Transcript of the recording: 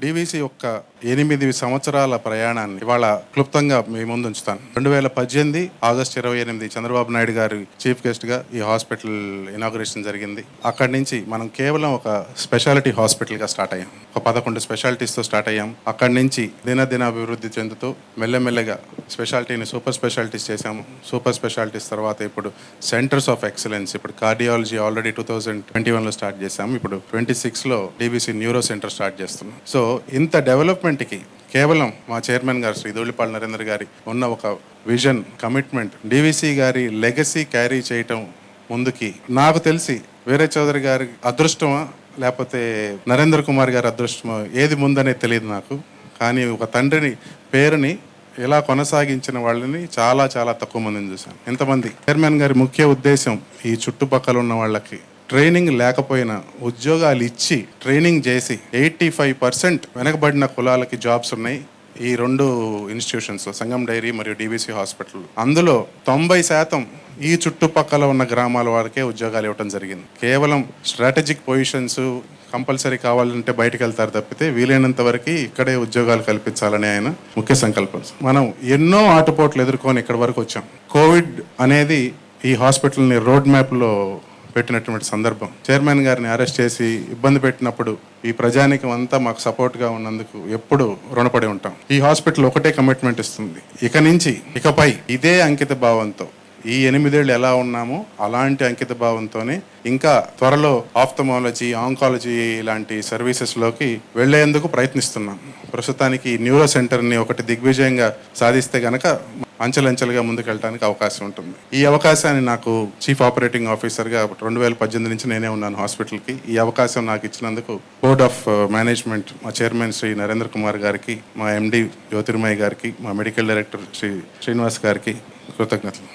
DVC యొక్క 8 సంవత్సరాల ప్రయాణాన్ని ఇవాళ క్లుప్తంగా మీ ముందు ఉంచుతాను. 2018 ఆగస్టు 28 చంద్రబాబు నాయుడు గారి చీఫ్ గెస్ట్గా ఈ హాస్పిటల్ ఇనాగ్రేషన్ జరిగింది. అక్కడి నుంచి మనం కేవలం ఒక స్పెషాలిటీ హాస్పిటల్గా స్టార్ట్ అయ్యాం. ఒక 11 స్పెషాలిటీస్తో స్టార్ట్ అయ్యాం. అక్కడి నుంచి దినాభివృద్ధి చెందుతూ మెల్లమెల్లగా స్పెషాలిటీని సూపర్ స్పెషాలిటీస్ చేశాము. సూపర్ స్పెషాలిటీస్ తర్వాత ఇప్పుడు సెంటర్స్ ఆఫ్ ఎక్సలెన్స్, ఇప్పుడు కార్డియాలజీ ఆల్రెడీ 2021లో స్టార్ట్ చేశాము. ఇప్పుడు 26లో డీవీసీ న్యూరో సెంటర్ స్టార్ట్ చేస్తున్నాం. సో ఇంత డెవలప్మెంట్కి కేవలం మా చైర్మన్ గారు శ్రీ ధూళిపాల నరేంద్ర గారి ఉన్న ఒక విజన్, కమిట్మెంట్, డీవీసీ గారి లెగసీ క్యారీ చేయటం ముందుకి నాకు తెలిసి వీరే చౌదరి గారి అదృష్టమా లేకపోతే నరేంద్ర కుమార్ గారి అదృష్టమా ఏది ముందనేది తెలియదు నాకు. కానీ ఒక తండ్రిని పేరుని ఇలా కొనసాగించిన వాళ్ళని చాలా చాలా తక్కువ మందిని చూశాను. ఎంతమంది చైర్మన్ గారి ముఖ్య ఉద్దేశం ఈ చుట్టుపక్కల ఉన్న వాళ్ళకి ట్రైనింగ్ లేకపోయినా ఉద్యోగాలు ఇచ్చి ట్రైనింగ్ చేసి 85% వెనకబడిన కులాలకి జాబ్స్ ఉన్నాయి ఈ 2 ఇన్స్టిట్యూషన్స్, సంగం డైరీ మరియు డీవీసీ హాస్పిటల్. అందులో 90% ఈ చుట్టుపక్కల ఉన్న గ్రామాల వారికే ఉద్యోగాలు ఇవ్వడం జరిగింది. కేవలం స్ట్రాటజిక్ పొజిషన్స్ కంపల్సరీ కావాలంటే బయటకు వెళ్తారు తప్పితే వీలైనంత వరకు ఇక్కడే ఉద్యోగాలు కల్పించాలని ఆయన ముఖ్య సంకల్పం. మనం ఎన్నో ఆటుపోట్లు ఎదుర్కొని ఇక్కడి వరకు వచ్చాం. కోవిడ్ అనేది ఈ హాస్పిటల్ని రోడ్ మ్యాప్లో పెట్టినటువంటి సందర్భం. చైర్మన్ గారిని అరెస్ట్ చేసి ఇబ్బంది పెట్టినప్పుడు ఈ ప్రజానికం అంతా మాకు సపోర్ట్గా ఉన్నందుకు ఎప్పుడు రుణపడి ఉంటాం. ఈ హాస్పిటల్ ఒకటే కమిట్మెంట్ ఇస్తుంది, ఇకపై ఇదే అంకిత భావంతో ఈ 8 ఏళ్ళు ఎలా ఉన్నామో అలాంటి అంకిత భావంతోనే ఇంకా త్వరలో ఆఫ్థమాలజీ, ఆంకాలజీ లాంటి సర్వీసెస్లోకి వెళ్లేందుకు ప్రయత్నిస్తున్నాం. ప్రస్తుతానికి న్యూరో సెంటర్ని ఒకటి దిగ్విజయంగా సాధిస్తే గనక అంచెలంచెలుగా ముందుకెళ్ళడానికి అవకాశం ఉంటుంది. ఈ అవకాశాన్ని నాకు చీఫ్ ఆపరేటింగ్ ఆఫీసర్గా 2018 నుంచి నేనే ఉన్నాను హాస్పిటల్కి. ఈ అవకాశం నాకు ఇచ్చినందుకు బోర్డ్ ఆఫ్ మేనేజ్మెంట్, మా చైర్మన్ శ్రీ నరేంద్ర కుమార్ గారికి, మా ఎండి జ్యోతిర్మయ్య గారికి, మా మెడికల్ డైరెక్టర్ శ్రీ శ్రీనివాస్ గారికి కృతజ్ఞతలు.